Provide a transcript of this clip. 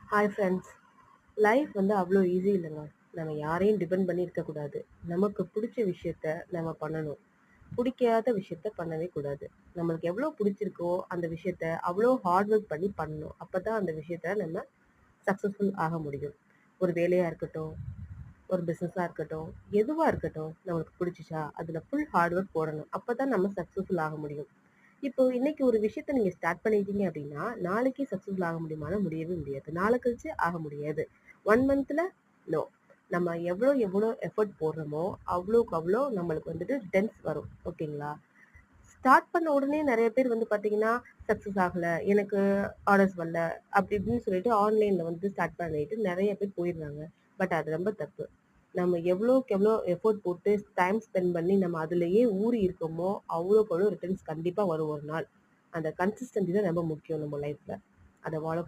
Hi friends. Life வந்து அவ்வளோ easy இல்லைங்க. நம்ம யாரையும் டிபெண்ட் பண்ணி இருக்கக்கூடாது. நமக்கு பிடிச்ச விஷயத்த நம்ம பண்ணணும். பிடிக்காத விஷயத்த பண்ணவே கூடாது. நம்மளுக்கு எவ்வளோ பிடிச்சிருக்கோ அந்த விஷயத்த அவ்வளோ ஹார்ட் ஒர்க் பண்ணி பண்ணணும். அப்போ தான் அந்த விஷயத்த நம்ம சக்ஸஸ்ஃபுல் ஆக முடியும். ஒரு வேலையாக இருக்கட்டும், ஒரு பிஸ்னஸாக இருக்கட்டும், எதுவாக இருக்கட்டும், நம்மளுக்கு பிடிச்சிச்சா அதில் ஃபுல் ஹார்ட் ஒர்க் போடணும். அப்போ தான் நம்ம சக்ஸஸ்ஃபுல் ஆக முடியும். இப்போ இன்னைக்கு ஒரு விஷயத்த நீங்க ஸ்டார்ட் பண்ணிட்டீங்க அப்படின்னா, நாளைக்கே சக்சஸ்ஃபுல் ஆக முடியுமானா முடியவே முடியாது. நாளை கழிச்சு ஆக முடியாது. 1 மந்த்ல நோ. நம்ம எவ்வளோ எவ்வளோ எஃபோர்ட் போடுறோமோ, அவ்வளோக்கு அவ்வளோ நம்மளுக்கு வந்துட்டு ரிட்டர்ன்ஸ் வரும். ஓகேங்களா? ஸ்டார்ட் பண்ண உடனே நெறைய பேர் வந்து பார்த்தீங்கன்னா, சக்சஸ் ஆகல, எனக்கு ஆர்டர்ஸ் வரல, அப்படி இப்படின்னு சொல்லிட்டு ஆன்லைன்ல வந்து ஸ்டார்ட் பண்ணிட்டு நெறைய பேர் போயிடுறாங்க. பட் அது ரொம்ப தப்பு. நம்ம எவ்வளோக்கு எவ்வளோ எஃபோர்ட் போட்டு டைம் ஸ்பெண்ட் பண்ணி நம்ம அதிலேயே ஊறி இருக்கோமோ, அவ்வளோக்கு அவ்வளோ ரிட்டர்ன்ஸ் கண்டிப்பா வரும் ஒரு நாள். அந்த கன்சிஸ்டன்சி தான் ரொம்ப முக்கியம் நம்ம லைஃப்ல. அத ஃபாலோ